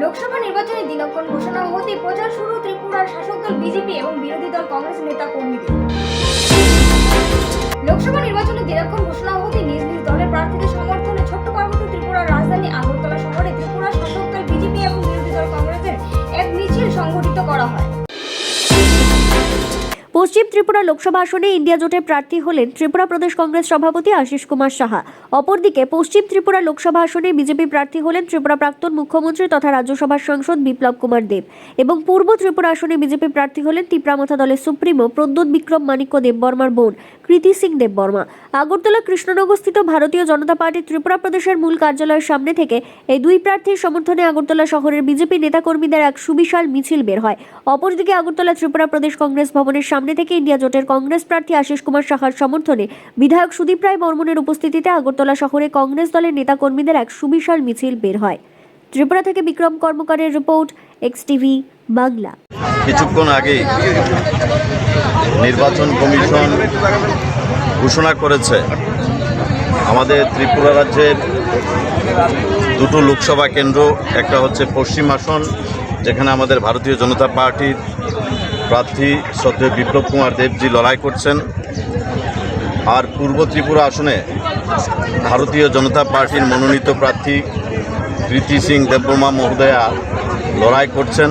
লোকসভা নির্বাচনে দিনক্ষণ ঘোষণা হতেই প্রচার শুরু ত্রিপুরার শাসক দল বিজেপি এবং বিরোধী দল কংগ্রেস নেতা কর্মীদের। লোকসভা নির্বাচনে দিনক্ষণ ঘোষণা হতেই নিজ নিজ দলের প্রার্থীদের সমর্থনে ছোট্ট পার্বত্য ত্রিপুরার রাজধানী আগরতলা শহরে ত্রিপুরার শাসক দল বিজেপি এবং বিরোধী দল কংগ্রেসের এক মিছিল সংগঠিত করা হয়। পশ্চিম ত্রিপুরা লোকসভা আসনে ইন্ডিয়া জোটের প্রার্থী হলেন ত্রিপুরা প্রদেশ কংগ্রেস সভাপতি আশিস কুমার সাহা। অপরদিকে পশ্চিম ত্রিপুরা লোকসভা আসনে বিজেপি প্রার্থী হলেন ত্রিপুরা প্রাক্তন মুখ্যমন্ত্রী তথা রাজ্যসভার সাংসদ বিপ্লব কুমার দেব এবং পূর্ব ত্রিপুরা আসনে বিজেপি প্রার্থী হলেন তিপ্রামথা দলের সুপ্রিমো প্রদ্যোৎ বিক্রম মাণিক্য দেববর্মার বোন কৃতি সিং দেববর্মা। আগরতলা কৃষ্ণনগরস্থিত ভারতীয় জনতা পার্টি ত্রিপুরা প্রদেশের মূল কার্যালয়ের সামনে থেকে এই দুই প্রার্থীর সমর্থনে আগরতলা শহরের বিজেপি নেতাকর্মীদের এক সুবিশাল মিছিল বের হয়। অপরদিকে আগরতলা ত্রিপুরা প্রদেশ কংগ্রেস ভবনের সামনে থেকে ইন্ডিয়া জোটের কংগ্রেস প্রার্থী আশিস কুমার সাহার সমর্থনে বিধায়ক সুদীপ রায় বর্মনের উপস্থিতিতে আগরতলা শহরে কংগ্রেস দলের নেতাকর্মীদের এক সুবিশাল মিছিল বের হয়। ত্রিপুরা থেকে বিক্রম কর্মকারের রিপোর্ট, এক্সটিভি বাংলা। কিছুক্ষণ আগে নির্বাচন কমিশন ঘোষণা করেছে আমাদের ত্রিপুরা রাজ্যের দুটো লোকসভা কেন্দ্র, একটা হচ্ছে পশ্চিম আসন যেখানে আমাদের ভারতীয় জনতা পার্টির প্রার্থী শ্রদ্ধেয় বিপ্লব কুমার দেবজি লড়াই করছেন, আর পূর্ব ত্রিপুরা আসনে ভারতীয় জনতা পার্টির মনোনীত প্রার্থী কৃতি সিং দেববর্মা মহোদয়া লড়াই করছেন।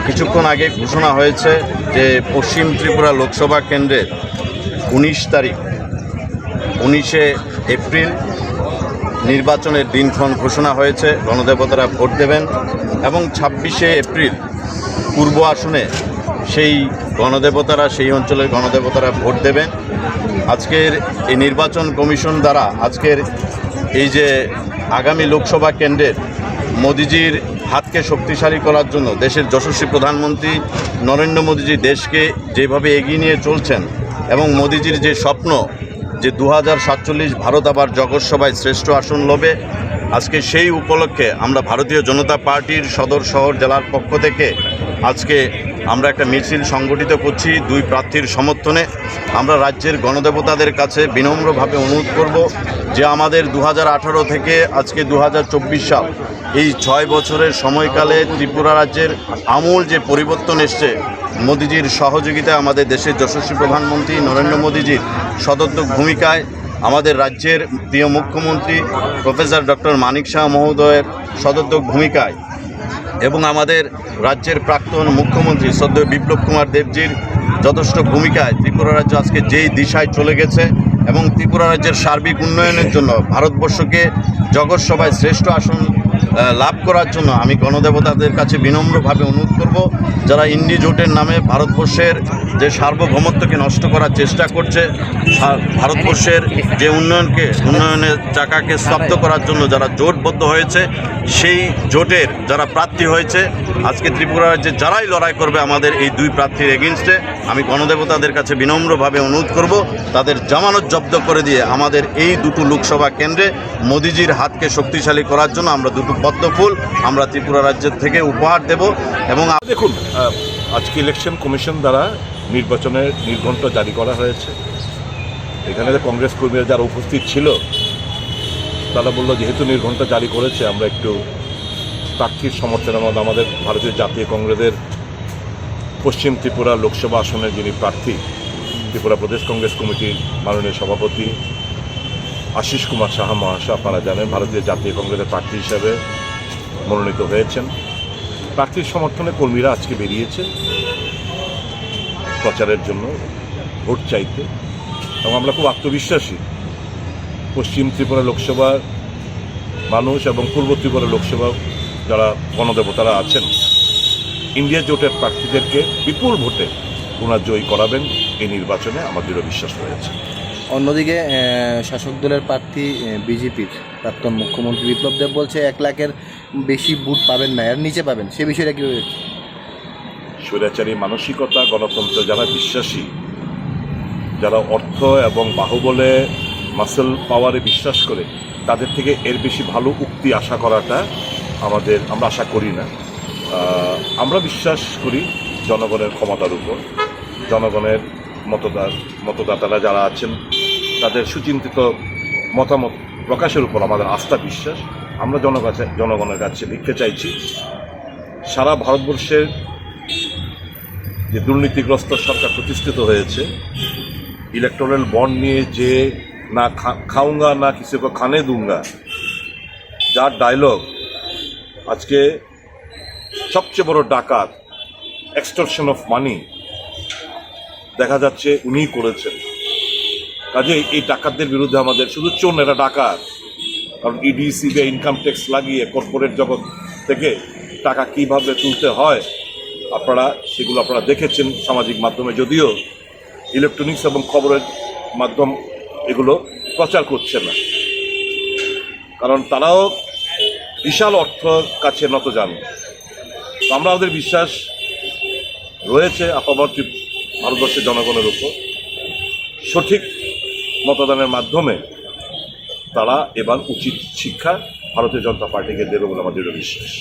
কিছুক্ষণ আগে ঘোষণা হয়েছে যে পশ্চিম ত্রিপুরা লোকসভা কেন্দ্রের 19 এপ্রিল নির্বাচনের দিনক্ষণ ঘোষণা হয়েছে, গণদেবতারা ভোট দেবেন এবং 26 এপ্রিল পূর্ব আসনে সেই অঞ্চলের গণদেবতারা ভোট দেবেন। আজকের এই নির্বাচন কমিশন দ্বারা আজকের এই যে আগামী লোকসভা কেন্দ্রের মোদিজির হাতকে শক্তিশালী করার জন্য দেশের যশস্বী প্রধানমন্ত্রী নরেন্দ্র মোদিজি দেশকে যেভাবে এগিয়ে নিয়ে চলছেন এবং মোদিজির যে স্বপ্ন যে 2047 ভারত আবার জগৎসভায় শ্রেষ্ঠ আসন লবে, আজকে সেই উপলক্ষে আমরা ভারতীয় জনতা পার্টির সদর শহর জেলার পক্ষ থেকে আজকে আমরা একটা মিছিল সংগঠিত করছি দুই প্রার্থীর সমর্থনে। আমরা রাজ্যের গণদেবতাদের কাছে বিনম্রভাবে অনুরোধ করব যে আমাদের 2018 থেকে আজকে 2024 সাল এই 6 বছরের সময়কালে ত্রিপুরা রাজ্যের আমূল যে পরিবর্তন এসছে মোদিজির সহযোগিতায়, আমাদের দেশের যশস্বী প্রধানমন্ত্রী নরেন্দ্র মোদিজির সদর্থক ভূমিকায়, আমাদের রাজ্যের প্রিয় মুখ্যমন্ত্রী প্রফেসর ডক্টর মানিক শাহ মহোদয়ের সদর্থক ভূমিকায় এবং আমাদের রাজ্যের প্রাক্তন মুখ্যমন্ত্রী শ্রদ্ধেয় বিপ্লব কুমার দেবজির যথেষ্ট ভূমিকায় ত্রিপুরা রাজ্য আজকে যেই দিশায় চলে গেছে এবং ত্রিপুরা রাজ্যের সার্বিক উন্নয়নের জন্য ভারতবর্ষকে জগৎসভায় শ্রেষ্ঠ আসন লাভ করার জন্য আমি গণদেবতাদের কাছে বিনম্রভাবে অনুরোধ করব, যারা ইন্ডি জোটের নামে ভারতবর্ষের যে সার্বভৌমত্বকে নষ্ট করার চেষ্টা করছে, ভারতবর্ষের যে উন্নয়নের চাকাকে স্তব্ধ করার জন্য যারা জোটবদ্ধ হয়েছে, সেই জোটের যারা প্রার্থী হয়েছে আজকে ত্রিপুরা রাজ্যে যারাই লড়াই করবে আমাদের এই দুই প্রার্থীর এগেনস্টে, আমি গণদেবতাদের কাছে বিনম্রভাবে অনুরোধ করব তাদের জামানত জব্দ করে দিয়ে আমাদের এই দুটো লোকসভা কেন্দ্রে মোদিজির হাতকে শক্তিশালী করার জন্য আমরা দুটো পদ্মফুল আমরা ত্রিপুরা রাজ্যের থেকে উপহার দেব। এবং দেখুন, আজকে ইলেকশন কমিশন দ্বারা নির্বাচনের নির্ঘণ্ট জারি করা হয়েছে। এখানে কংগ্রেস কর্মীরা যারা উপস্থিত ছিল তারা বলল যেহেতু নির্ঘণ্ট জারি করেছে আমরা একটু প্রার্থীর সমর্থনে আমাদের ভারতীয় জাতীয় কংগ্রেসের পশ্চিম ত্রিপুরা লোকসভা আসনের যিনি প্রার্থী ত্রিপুরা প্রদেশ কংগ্রেস কমিটির মাননীয় সভাপতি আশিস কুমার সাহা মহাশয়, আপনারা জানেন ভারতীয় জাতীয় কংগ্রেসের প্রার্থী হিসাবে মনোনীত হয়েছেন। প্রার্থীর সমর্থনে কর্মীরা আজকে বেরিয়েছে প্রচারের জন্য, ভোট চাইতে, এবং আমরা খুব আত্মবিশ্বাসী পশ্চিম ত্রিপুরা লোকসভার মানুষ এবং পূর্ব ত্রিপুরা লোকসভা যারা গণদেবতারা আছেন ইন্ডিয়া জোটের প্রার্থীদেরকে বিপুল ভোটে ওনারা জয়ী করাবেন। এই নির্বাচনে আমার দৃঢ় বিশ্বাস রয়েছে। অন্যদিকে শাসক দলের প্রার্থী বিজেপির প্রাক্তন মুখ্যমন্ত্রী বিপ্লব দেব বলছে 1 লাখের বেশি ভোট পাবেন না, এর নিচে পাবেন, সে বিষয়টা কীভাবে? স্বৈরাচারী মানসিকতা, গণতন্ত্র যারা বিশ্বাসী, যারা অর্থ এবং বাহুবলে মাসেল পাওয়ারে বিশ্বাস করে, তাদের থেকে এর বেশি ভালো উক্তি আশা করাটা আমরা আশা করি না। আমরা বিশ্বাস করি জনগণের ক্ষমতার উপর, জনগণের মতদাতারা যারা আছেন তাদের সুচিন্তিত মতামত প্রকাশের উপর আমাদের আস্থা বিশ্বাস। আমরা জনগণের কাছে ভিক্ষে চাইছি। সারা ভারতবর্ষের যে দুর্নীতিগ্রস্ত সরকার প্রতিষ্ঠিত হয়েছে, ইলেকটোরাল বন্ড নিয়ে যে না খাউঙ্গা না কিসি কো খানে দুঙ্গা, যার ডায়লগ আজকে সবচেয়ে বড় ডাকাত, এক্সটরশন অফ মানি দেখা যাচ্ছে উনিই করেছেন। কাজে এই ডাকাতদের বিরুদ্ধে আমাদের শুধু চোর এরা ডাকাত, কারণ ইডি সিবিআই ইনকাম ট্যাক্স লাগিয়ে কর্পোরেট জগৎ থেকে টাকা কিভাবে তুলতে হয় সেগুলো আপনারা দেখেছেন সামাজিক মাধ্যমে, যদিও ইলেকট্রনিক্স এবং খবরের মাধ্যম এগুলো প্রচার করছে না, কারণ তারাও বিশাল অর্থ কাছে নত জানে। তো আমাদের বিশ্বাস রয়েছে আপামর ভারতবর্ষের জনগণের উপর। সঠিক মতদানের মাধ্যমে তারা এবার উচিত শিক্ষা ভারতীয় জনতা পার্টিকে দেবে বলে আমার দৃঢ় বিশ্বাস।